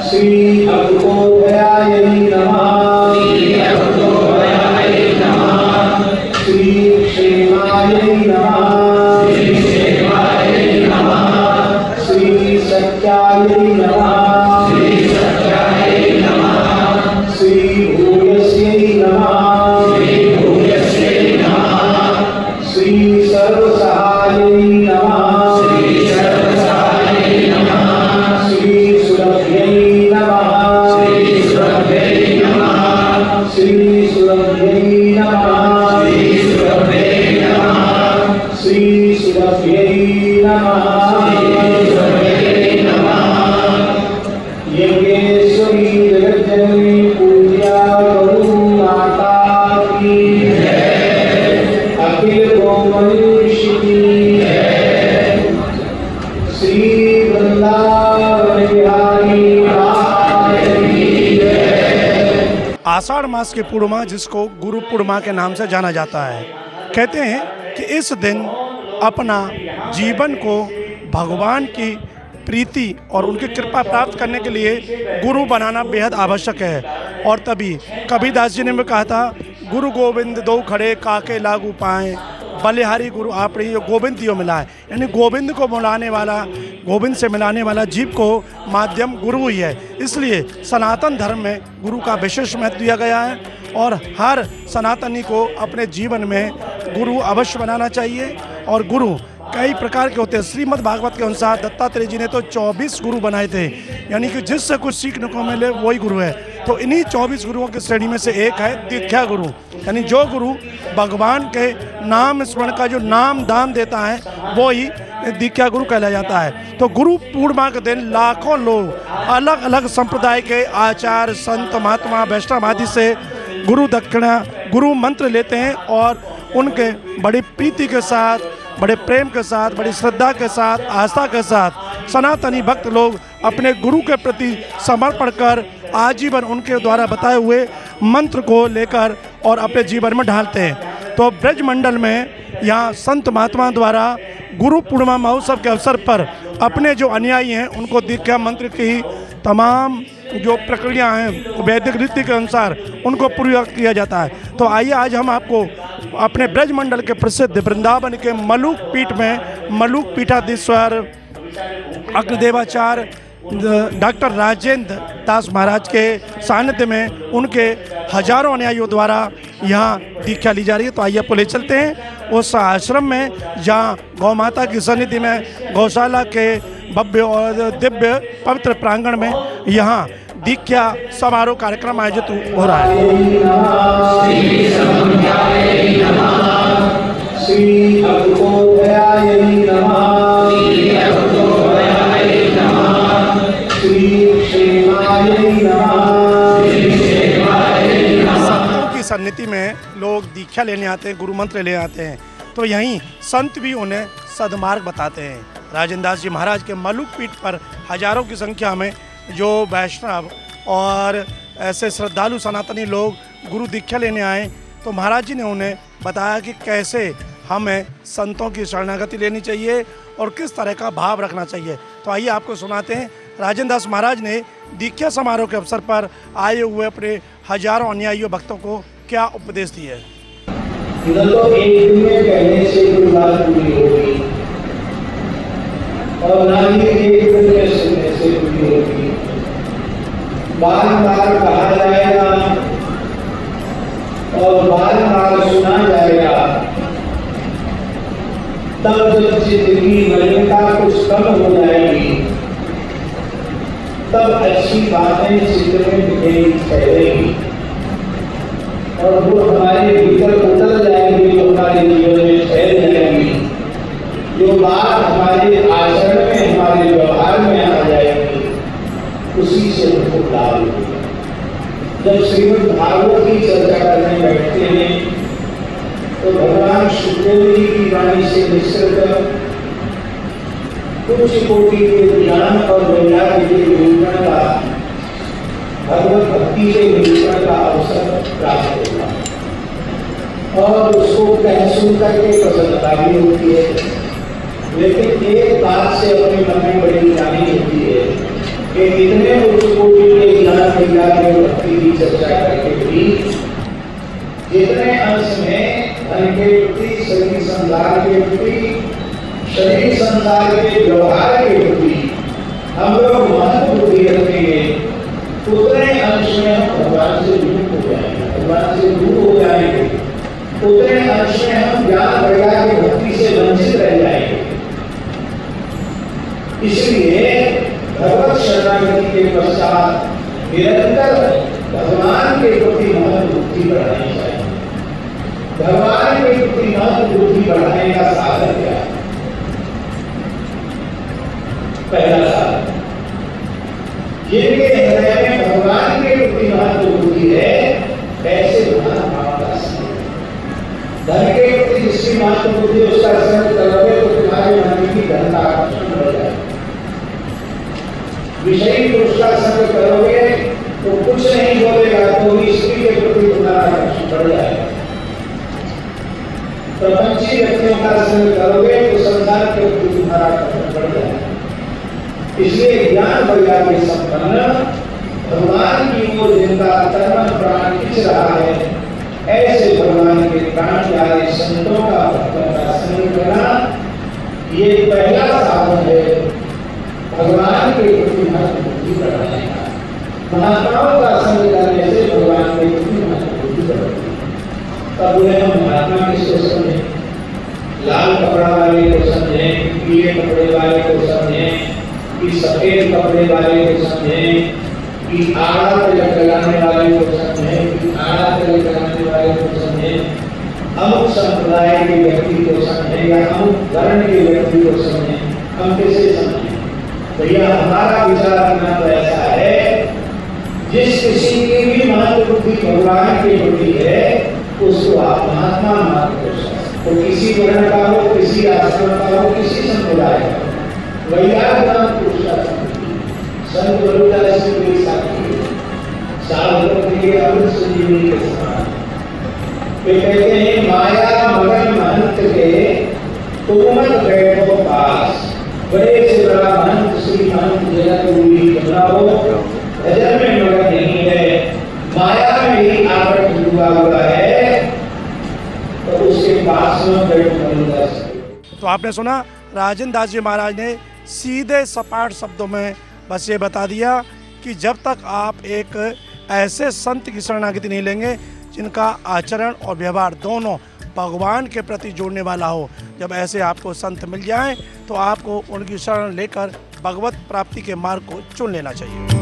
श्री अघोभयाय नमः। श्री क्षेमाय नमः। श्री सत्याय नमः। श्री भूयस्यै नमः। श्री सर्वसहाय नमः। श्री सुरभ्यै नमः। श्री सुरभ्यै नमः। श्री सुरभ्यै नमः। यज्ञेश्वरी जगज्जननी पूज्या गौ माता की अखिल गोमनुष्य की श्री वृंदावन बिहारी आषाढ़ मास की पूर्णिमा, जिसको गुरु पूर्णिमा के नाम से जाना जाता है, कहते हैं कि इस दिन अपना जीवन को भगवान की प्रीति और उनकी कृपा प्राप्त करने के लिए गुरु बनाना बेहद आवश्यक है। और तभी कबीरदास जी ने भी कहा था, गुरु गोविंद दो खड़े काके लागू पाएँ, बलिहारी गुरु आपने जो गोविंद दियो मिला है। यानी गोविंद को मिलाने वाला, गोविंद से मिलाने वाला जीव को माध्यम गुरु ही है। इसलिए सनातन धर्म में गुरु का विशेष महत्व दिया गया है और हर सनातनी को अपने जीवन में गुरु अवश्य बनाना चाहिए। और गुरु कई प्रकार के होते हैं। श्रीमद् भागवत के अनुसार दत्तात्रेय जी ने तो 24 गुरु बनाए थे, यानी कि जिससे कुछ सीखने को मिले वही गुरु है। तो इन्हीं 24 गुरुओं की श्रेणी में से एक है दीक्षा गुरु, यानी जो गुरु भगवान के नाम स्मरण का जो नाम दान देता है वो ही दीक्षा गुरु कहलाया जाता है। तो गुरु पूर्णिमा के दिन लाखों लोग अलग अलग संप्रदाय के आचार्य, संत, महात्मा, वैष्णव आदि से गुरु दक्षिणा, गुरु मंत्र लेते हैं और उनके बड़ी प्रीति के साथ, बड़े प्रेम के साथ, बड़ी श्रद्धा के साथ, आस्था के साथ सनातनी भक्त लोग अपने गुरु के प्रति समर्पण कर आजीवन उनके द्वारा बताए हुए मंत्र को लेकर और अपने जीवन में ढालते हैं। तो ब्रजमंडल में यहाँ संत महात्मा द्वारा गुरु पूर्णिमा महोत्सव के अवसर पर अपने जो अनुयायी हैं उनको दीक्षा मंत्र की तमाम जो प्रक्रिया हैं वैदिक रीति के अनुसार उनको पूरा किया जाता है। तो आइए आज हम आपको अपने ब्रजमंडल के प्रसिद्ध वृंदावन के मलुक पीठ में मलुक पीठाधीश्वर अग्रदेवाचार्य डॉक्टर राजेंद्र दास महाराज के सानिध्य में उनके हजारों अनुयायियों द्वारा यहाँ दीक्षा ली जा रही है। तो आइए आपको ले चलते हैं उस आश्रम में जहाँ गौ माता की सन्निधि में गौशाला के भव्य और दिव्य पवित्र प्रांगण में यहाँ दीक्षा समारोह कार्यक्रम आयोजित हो रहा है। श्री अघोभयाय नमः। श्री क्षेमाय नमः। संतों की सन्निधि में लोग दीक्षा लेने आते हैं, गुरु मंत्र ले आते हैं, तो यहीं संत भी उन्हें सद्मार्ग बताते हैं। राजेंद्र दास जी महाराज के मलुक पीठ पर हजारों की संख्या में जो वैष्णव और ऐसे श्रद्धालु सनातनी लोग गुरु दीक्षा लेने आए, तो महाराज जी ने उन्हें बताया कि कैसे हमें संतों की शरणागति लेनी चाहिए और किस तरह का भाव रखना चाहिए। तो आइए आपको सुनाते हैं राजेंद्र दास महाराज ने दीक्षा समारोह के अवसर पर आए हुए अपने हजारों अनुयायियों भक्तों को क्या उपदेश दिए। न तो एक दिन में कहने से कोई बात पूरी होगी और न ही एक दिन में सुनने से पूरी होगी। बार बार कहा जाएगा और बार बार सुना जाएगा, तब जब जिंदगी मलिनता कुछ कम हो जाएगी तब अच्छी बातें चित्र में दिखेगी, फैलेगी और वो हमारे भीतर उतर जाएंगी, जो हमारे जीवन में फैल जाएंगी, जो बात हमारे आचरण में, हमारे व्यवहार में आ जाएगी, उसी से हमको लाभ होगा। जब श्रीमद् भागवत की चर्चा करने बैठते हैं तो भगवान सुखदेव जी की वाणी से निश्चित कुछ कोटि के ज्ञान और वैराग्य के निरूपण का, भगवत भक्ति के निरूपण का अवसर प्राप्त होगा और उसको कह सुन करके प्रसन्नता भी होती है लेकिन एक बात से अपने मन में बड़ी जानी होती है कि इतने उच्च कोटि के ज्ञान वैराग्य और भक्ति की चर्चा करके भी जितने अंश में धन के प्रति, शरीर संसार के प्रति, शरीर संसार के व्यवहार के प्रति हम लोग महत्व बुद्धि रखेंगे, उतने अंश में हम भगवान से दूर हो जाएंगे, भगवान से दूर हो जाएंगे, उतने अंश में हम ज्ञान वैराग्य भक्ति से वंचित रह जाएंगे। इसलिए भगवत शरणागति के पश्चात निरंतर भगवान के प्रति महत्व बुद्धि बढ़ानी चाहिए। भगवान के प्रति महत्व बुद्धि बढ़ाने का साधन क्या है? पहला साधन, जिनके हृदय में भगवान के प्रति महत्व बुद्धि है, ऐसे महान का संग। धन के प्रति जिसकी महत्व बुद्धि उसका संग करोगे तो तुम्हारे मन की धन का आकर्षण बढ़ जाएगा। विषयी पुरुष का संग करोगे तो कुछ नहीं बोलेगा तो स्त्री के प्रति तुम्हारा आकर्षण बढ़ जाएगा। प्रपंची व्यक्तियों का संग करोगे तो संसार के प्रति तुम्हारा आकर्षण बढ़ जाएगा। इसलिए ज्ञान वैराग्य संपन्न भगवान की ओर जिनका तन प्राण खिंच रहा है, ऐसे भगवान के प्राण प्यारे संतों का भक्तों का संग करना, ये पहला साधन है भगवान के प्रति महत्व बुद्धि बढ़ाने का। महात्माओं का संग करने से भगवान के प्रति महत्व बुद्धि बढ़ती है। तब उन्हें हम महात्मा किसको समझें? लाल कपड़ा वाले को समझें, पीले कपड़े वाले को समझें, कि सफेद कपड़े वाले को समझें, कि आड़ा तिलक लगाने वाले को समझें, कि आड़ा तिलक लगाने वाले को समझें, अमुक संप्रदाय के व्यक्ति को समझें या अमुक वर्ण के व्यक्ति को समझें, हम कैसे समझें? भैया हमारा विचार अपना तो ऐसा है, जिस किसी की भी महत्व बुद्धि भगवान के प्रति है उसको आप महात्मा मानते हो। तो किसी वर्ण का हो, किसी आश्रम का हो, किसी संप्रदाय का हो, वैराग्य पुरुष का संत गुरुदास जी के साथी साधकों के लिए अमृत संजीवनी के समान। वे कहते हैं माया मगन महंत के तुम मत बैठो पास, बड़े से बड़ा महंत श्री महंत जगत गुरु बनाओ, भजन में मगन नहीं है, माया में ही आवृत हुआ है, तो उसके पास में बैठो। तो आपने सुना राजेंद्र दास जी महाराज ने सीधे सपाट शब्दों में बस ये बता दिया कि जब तक आप एक ऐसे संत की शरणागति नहीं लेंगे जिनका आचरण और व्यवहार दोनों भगवान के प्रति जोड़ने वाला हो, जब ऐसे आपको संत मिल जाएं तो आपको उनकी शरण लेकर भगवत प्राप्ति के मार्ग को चुन लेना चाहिए।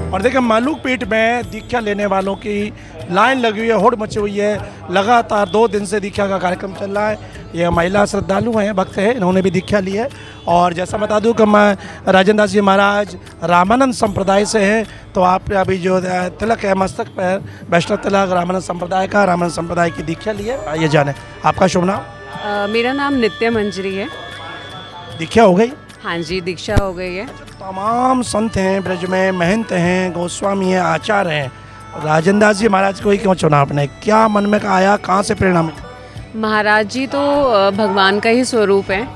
और देखिए मालूक पीठ में दीक्षा लेने वालों की लाइन लगी हुई है, होड़ मची हुई है। लगातार 2 दिन से दीक्षा का कार्यक्रम चल रहा है। ये महिला श्रद्धालु हैं, भक्त हैं, इन्होंने भी दीक्षा ली है। और जैसा बता दूं कि मैं राजेंद्र दास जी महाराज रामानंद संप्रदाय से हैं, तो आप अभी जो तिलक है मस्तक पर वैष्णव तिलक रामानंद संप्रदाय का, रामानंद संप्रदाय की दीक्षा ली है। आइए जाने आपका शुभ नाम। मेरा नाम नित्य मंजरी है। दीक्षा हो गई? हाँ जी, दीक्षा हो गई है। तमाम संत हैं ब्रज में, महंत हैं, गोस्वामी हैं, आचार्य हैं, राजेंद्र दास जी महाराज को ही क्यों चुना आपने? क्या मन में आया, कहाँ से प्रेरणा मिली? महाराज जी तो भगवान का ही स्वरूप है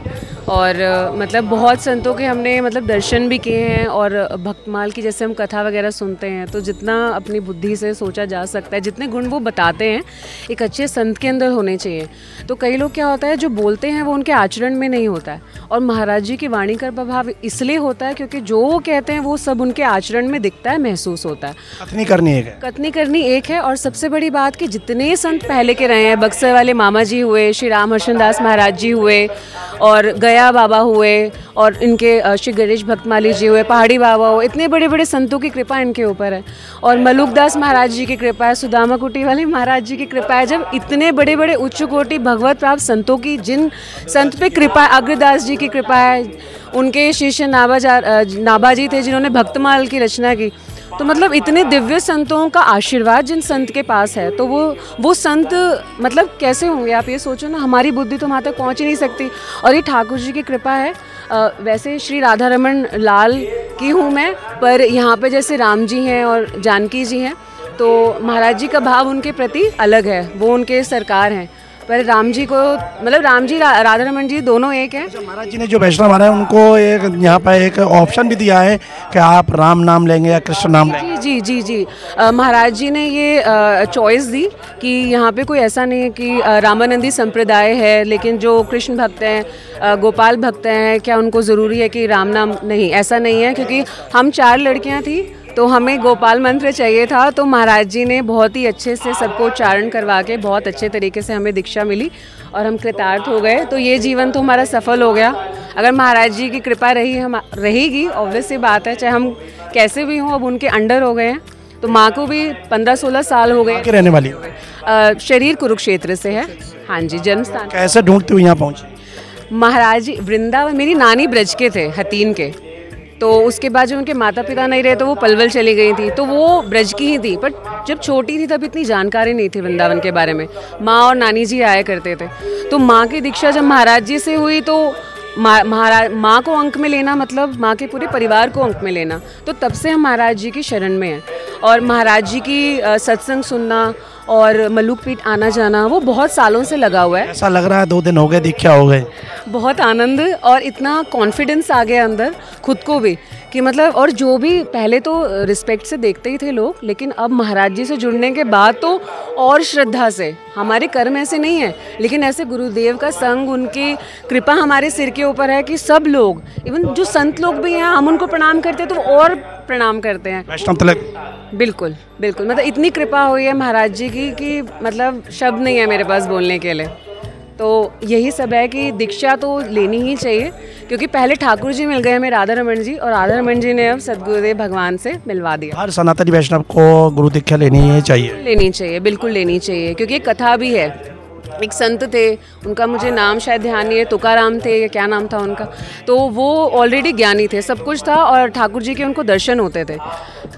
और मतलब बहुत संतों के हमने मतलब दर्शन भी किए हैं और भक्तमाल की जैसे हम कथा वगैरह सुनते हैं तो जितना अपनी बुद्धि से सोचा जा सकता है, जितने गुण वो बताते हैं एक अच्छे संत के अंदर होने चाहिए। तो कई लोग क्या होता है जो बोलते हैं वो उनके आचरण में नहीं होता है, और महाराज जी की वाणी का प्रभाव इसलिए होता है क्योंकि जो वो कहते हैं वो सब उनके आचरण में दिखता है, महसूस होता है। कथनी करनी एक है, कथनी करनी एक है। और सबसे बड़ी बात कि जितने संत पहले के रहे हैं, बक्सर वाले मामा जी हुए, श्री राम हर्षण दास महाराज जी हुए, और गया बाबा हुए, और इनके श्री गणेश भक्तमाली जी हुए, पहाड़ी बाबा हुए, इतने बड़े बड़े संतों की कृपा इनके ऊपर है। और मलुकदास महाराज जी की कृपा है, सुदामा कुटी वाले महाराज जी की कृपा है। जब इतने बड़े बड़े उच्च कोटि भगवत प्राप्त संतों की जिन संत पे कृपा है, अग्रदास जी की कृपा है, उनके शिष्य नाभा जी थे जिन्होंने भक्तमाल की रचना की, तो मतलब इतने दिव्य संतों का आशीर्वाद जिन संत के पास है तो वो संत मतलब कैसे होंगे आप ये सोचो ना। हमारी बुद्धि तो वहाँ तक पहुँच ही नहीं सकती, और ये ठाकुर जी की कृपा है। वैसे श्री राधा रमन लाल की हूँ मैं, पर यहाँ पे जैसे राम जी हैं और जानकी जी हैं तो महाराज जी का भाव उनके प्रति अलग है, वो उनके सरकार हैं। पर राम जी को, मतलब राम जी राधा रमन जी दोनों एक हैं। महाराज जी ने जो वैष्णव माना है उनको एक यहाँ पर एक ऑप्शन भी दिया है कि आप राम नाम लेंगे या कृष्ण नाम लेंगे। जी जी जी जी महाराज जी ने ये चॉइस दी कि यहाँ पे कोई ऐसा नहीं है कि रामानंदी संप्रदाय है लेकिन जो कृष्ण भक्त हैं, गोपाल भक्त हैं, क्या उनको ज़रूरी है कि राम नाम? नहीं, ऐसा नहीं है, क्योंकि हम 4 लड़कियाँ थी तो हमें गोपाल मंत्र चाहिए था। तो महाराज जी ने बहुत ही अच्छे से सबको उच्चारण करवा के बहुत अच्छे तरीके से हमें दीक्षा मिली और हम कृतार्थ हो गए। तो ये जीवन तो हमारा सफल हो गया। अगर महाराज जी की कृपा रहेगी, ऑब्वियस सी बात है, चाहे हम कैसे भी हों, अब उनके अंडर हो गए हैं। तो माँ को भी 15-16 साल हो गए। रहने वाली शरीर कुरुक्षेत्र से है। हाँ जी, जन्म स्थान। कैसे ढूंढते हुए यहाँ पहुँचे? महाराज जी वृंदावन, मेरी नानी ब्रज के थे, हतीन के। तो उसके बाद जब उनके माता पिता नहीं रहे तो वो पलवल चली गई थी, तो वो ब्रज की ही थी। पर जब छोटी थी तब इतनी जानकारी नहीं थी वृंदावन के बारे में। माँ और नानी जी आया करते थे। तो माँ की दीक्षा जब महाराज जी से हुई तो माँ को अंक में लेना मतलब माँ के पूरे परिवार को अंक में लेना। तो तब से हम महाराज जी की शरण में हैं। और महाराज जी की सत्संग सुनना और मलुक पीठ आना जाना वो बहुत सालों से लगा हुआ है। ऐसा लग रहा है 2 दिन हो गए, दीक्षा हो गए। बहुत आनंद और इतना कॉन्फिडेंस आ गया अंदर खुद को भी कि मतलब, और जो भी पहले तो रिस्पेक्ट से देखते ही थे लोग, लेकिन अब महाराज जी से जुड़ने के बाद तो और श्रद्धा से। हमारे कर्म ऐसे नहीं है, लेकिन ऐसे गुरुदेव का संग, उनकी कृपा हमारे सिर के ऊपर है कि सब लोग, इवन जो संत लोग भी हैं, हम उनको प्रणाम करते हैं तो और प्रणाम करते हैं। वैष्णव तिलक। बिल्कुल बिल्कुल, मतलब इतनी कृपा हुई है महाराज जी की कि मतलब शब्द नहीं है मेरे पास बोलने के लिए। तो यही सब है कि दीक्षा तो लेनी ही चाहिए, क्योंकि पहले ठाकुर जी मिल गए हमें, राधा रमन जी, और राधा रमन जी ने अब सदगुरुदेव भगवान से मिलवा दिया। हर सनातनी वैष्णव को गुरु दीक्षा लेनी ही चाहिए। लेनी चाहिए, बिल्कुल लेनी चाहिए, क्योंकि एक कथा भी है। एक संत थे, उनका मुझे नाम शायद ध्यान नहीं है, तुकाराम थे या क्या नाम था उनका। तो वो ऑलरेडी ज्ञानी थे, सब कुछ था, और ठाकुर जी के उनको दर्शन होते थे।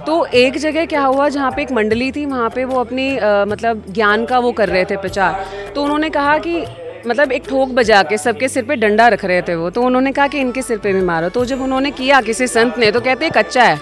तो एक जगह क्या हुआ, जहाँ पे एक मंडली थी, वहाँ पे वो अपनी मतलब ज्ञान का वो कर रहे थे प्रचार। तो उन्होंने कहा कि मतलब एक ठोक बजा के सबके सिर पे डंडा रख रहे थे वो, तो उन्होंने कहा कि इनके सिर पे भी मारो। तो जब उन्होंने किया किसी संत ने, तो कहते कच्चा है,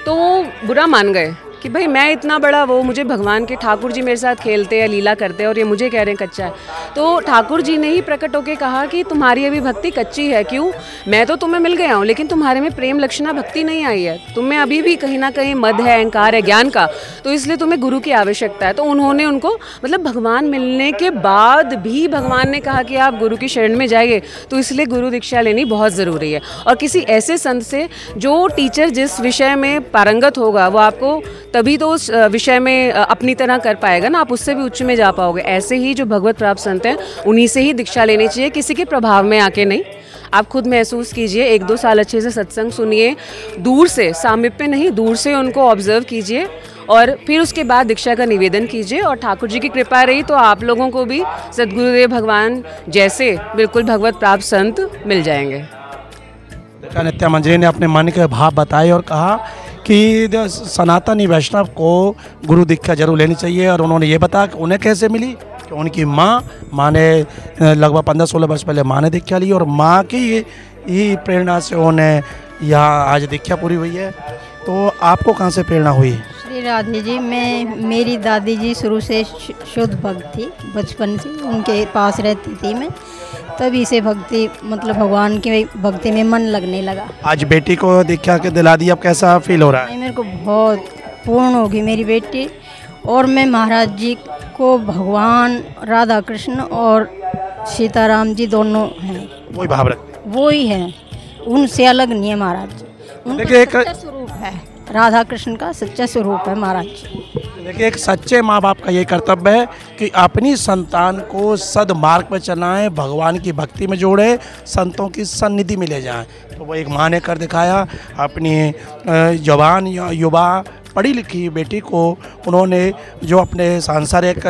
तो वो बुरा मान गए कि भाई मैं इतना बड़ा, वो मुझे भगवान के ठाकुर जी मेरे साथ खेलते हैं, लीला करते हैं, और ये मुझे कह रहे हैं कच्चा है। तो ठाकुर जी ने ही प्रकट होकर कहा कि तुम्हारी अभी भक्ति कच्ची है। क्यों? मैं तो तुम्हें मिल गया हूँ, लेकिन तुम्हारे में प्रेम लक्षणा भक्ति नहीं आई है, तुम्हें अभी भी कहीं ना कहीं मद है, अहंकार है ज्ञान का, तो इसलिए तुम्हें गुरु की आवश्यकता है। तो उन्होंने उनको, मतलब भगवान मिलने के बाद भी भगवान ने कहा कि आप गुरु की शरण में जाइए, तो इसलिए गुरु दीक्षा लेनी बहुत ज़रूरी है। और किसी ऐसे संत से, जो टीचर जिस विषय में पारंगत होगा, वो आपको तभी तो उस विषय में अपनी तरह कर पाएगा ना, आप उससे भी उच्च में जा पाओगे। ऐसे ही जो भगवत प्राप्त संत हैं, उन्हीं से ही दीक्षा लेनी चाहिए, किसी के प्रभाव में आके नहीं। आप खुद महसूस कीजिए, 1-2 साल अच्छे से सत्संग सुनिए, दूर से, सामिप्य नहीं, दूर से उनको ऑब्जर्व कीजिए, और फिर उसके बाद दीक्षा का निवेदन कीजिए। और ठाकुर जी की कृपा रही तो आप लोगों को भी सदगुरुदेव भगवान जैसे बिल्कुल भगवत प्राप्त संत मिल जाएंगे। नित्या मंजरी ने अपने मन के भाव बताए और कहा कि सनातनी वैष्णव को गुरु दीक्षा जरूर लेनी चाहिए। और उन्होंने ये बताया कि उन्हें कैसे मिली, कि उनकी माँ ने लगभग 15-16 वर्ष पहले माँ ने दीक्षा ली, और माँ की ही प्रेरणा से उन्हें यहाँ आज दीक्षा पूरी हुई है। तो आपको कहाँ से प्रेरणा हुई? श्री राधे जी, मेरी दादी जी शुरू से शुद्ध भक्त थी, बचपन से उनके पास रहती थी मैं, तभी से भक्ति, मतलब भगवान की भक्ति में मन लगने लगा। आज बेटी को दीक्षा के दिला दी, अब कैसा फील हो रहा है? मेरे को बहुत पूर्ण होगी मेरी बेटी, और मैं महाराज जी को, भगवान राधा कृष्ण और सीताराम जी दोनों हैं, वही भाव रखते, वो ही हैं, उनसे अलग नहीं है महाराज जी। उनका सच्चा स्वरूप है, राधा कृष्ण का सच्चा स्वरूप है महाराज जी। देखिए, एक सच्चे माँ बाप का ये कर्तव्य है कि अपनी संतान को सदमार्ग पर चलाएं, भगवान की भक्ति में जोड़े, संतों की सन्निधि में ले जाएं। तो वो एक माँ ने कर दिखाया। अपनी जवान या युवा पढ़ी लिखी बेटी को उन्होंने, जो अपने सांसारिक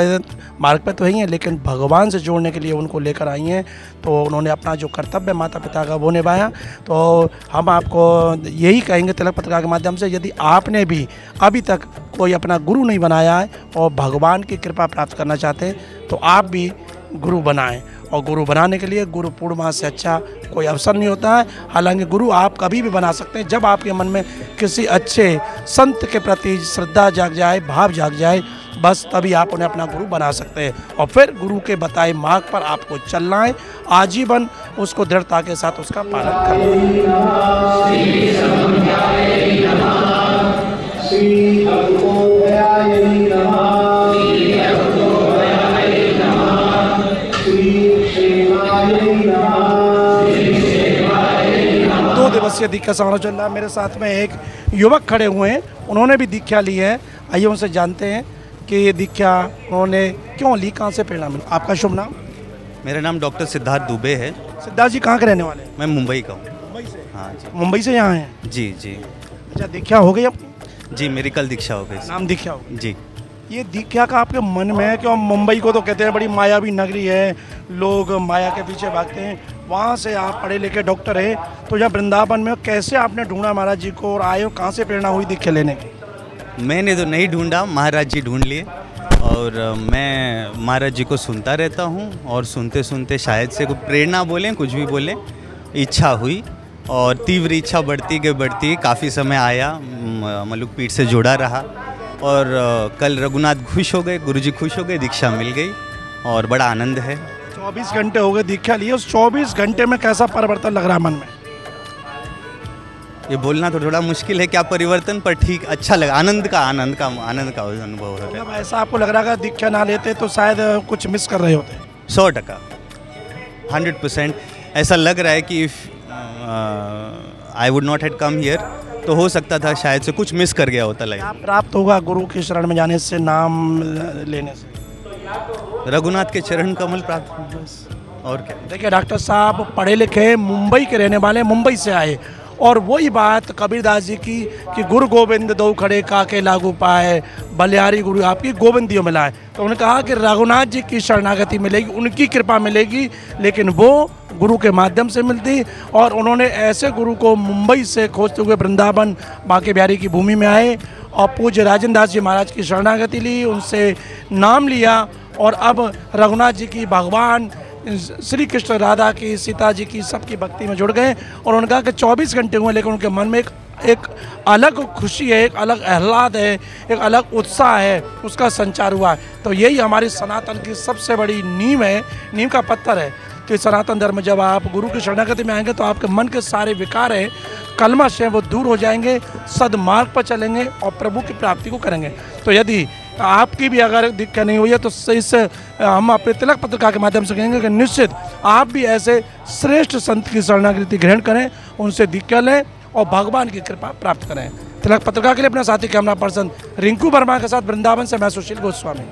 मार्ग पर तो ही हैं, लेकिन भगवान से जोड़ने के लिए उनको लेकर आई हैं। तो उन्होंने अपना जो कर्तव्य माता पिता का वो निभाया। तो हम आपको यही कहेंगे तिलक पत्रिका के माध्यम से, यदि आपने भी अभी तक कोई अपना गुरु नहीं बनाया है और भगवान की कृपा प्राप्त करना चाहते हैं, तो आप भी गुरु बनाएं। और गुरु बनाने के लिए गुरु पूर्णिमा से अच्छा कोई अवसर नहीं होता है। हालांकि गुरु आप कभी भी बना सकते हैं, जब आपके मन में किसी अच्छे संत के प्रति श्रद्धा जाग जाए, भाव जाग जाए, बस तभी आप उन्हें अपना गुरु बना सकते हैं। और फिर गुरु के बताए मार्ग पर आपको चलना है, आजीवन उसको दृढ़ता के साथ उसका पालन करना है। 2 दिवसीय दीक्षा समारोह चल रहा है। मेरे साथ में एक युवक खड़े हुए हैं, उन्होंने भी दीक्षा ली है। आइए उनसे जानते हैं कि ये दीक्षा उन्होंने क्यों ली, कहाँ से प्रेरणा मिली। आपका शुभ नाम? मेरा नाम डॉक्टर सिद्धार्थ दुबे है। सिद्धार्थ जी कहाँ के रहने वाले हैं? मैं मुंबई का हूँ। मुंबई से? हाँ जी। मुंबई से यहाँ हैं? जी जी। अच्छा, दीक्षा हो गई अपनी? जी, मेरी कल दीक्षा हो गई। नाम दीक्षा हो गई? जी। ये दीक्षा का आपके मन में है? क्यों मुंबई को तो कहते हैं बड़ी मायावी नगरी है, लोग माया के पीछे भागते हैं, वहाँ से आप पढ़े लिखे डॉक्टर हैं, तो जब वृंदावन में कैसे आपने ढूंढा महाराज जी को और आए हो, कहाँ से प्रेरणा हुई दीक्षा लेने की? मैंने तो नहीं ढूंढा, महाराज जी ढूंढ लिए। और मैं महाराज जी को सुनता रहता हूँ और सुनते सुनते शायद से कोई प्रेरणा बोलें, कुछ भी बोलें, इच्छा हुई और तीव्र इच्छा बढ़ती काफ़ी समय आया, मलुक पीठ से जुड़ा रहा। और कल रघुनाथ खुश हो गए, गुरुजी खुश हो गए, दीक्षा मिल गई और बड़ा आनंद है। 24 घंटे हो गए दीक्षा लिए, उस 24 घंटे में कैसा परिवर्तन लग रहा है मन में? ये बोलना तो थोड़ा मुश्किल है क्या परिवर्तन, पर ठीक अच्छा लगा, आनंद का अनुभव हो रहा है। मतलब ऐसा आपको लग रहा है कि दीक्षा ना लेते तो शायद कुछ मिस कर रहे होते? 100%, 100% ऐसा लग रहा है कि if I would not had come here तो हो सकता था शायद से कुछ मिस कर गया होता लाइफ। आप प्राप्त होगा गुरु के शरण में जाने से, नाम लेने से? रघुनाथ के चरण कमल प्राप्त हुए बस, और क्या। देखिए डॉक्टर साहब पढ़े लिखे, मुंबई के रहने वाले, मुंबई से आए, और वही बात कबीरदास जी की कि गुरु गोविंद दो खड़े काके लागू पाए, बलियारी गुरु आपकी गोविंदियों मिलाए। तो उन्होंने कहा कि रघुनाथ जी की शरणागति मिलेगी, उनकी कृपा मिलेगी, लेकिन वो गुरु के माध्यम से मिलती। और उन्होंने ऐसे गुरु को मुंबई से खोजते हुए वृंदावन बांके बिहारी की भूमि में आए और पूज्य राजेंद्र दास जी महाराज की शरणागति ली, उनसे नाम लिया, और अब रघुनाथ जी की, भगवान श्री कृष्ण, राधा की, सीता जी की, सबकी भक्ति में जुड़ गए। और उन्होंने कहा कि 24 घंटे हुए, लेकिन उनके मन में एक अलग खुशी है, एक अलग आह्लाद है, एक अलग उत्साह है, उसका संचार हुआ है। तो यही हमारी सनातन की सबसे बड़ी नींव है, नींव का पत्थर है कि सनातन धर्म जब आप गुरु की शरणागति में आएंगे तो आपके मन के सारे विकार हैं, कलमश हैं, वो दूर हो जाएंगे, सदमार्ग पर चलेंगे और प्रभु की प्राप्ति को करेंगे। तो यदि आपकी भी अगर दीक्षा नहीं हुई है तो इस हम अपने तिलक पत्रिका के माध्यम से कहेंगे कि निश्चित आप भी ऐसे श्रेष्ठ संत की शरणागति ग्रहण करें, उनसे दीक्षा लें और भगवान की कृपा प्राप्त करें। तिलक पत्रिका के लिए अपना साथी कैमरा पर्सन रिंकू वर्मा के साथ वृंदावन से मैं सुशील गोस्वामी।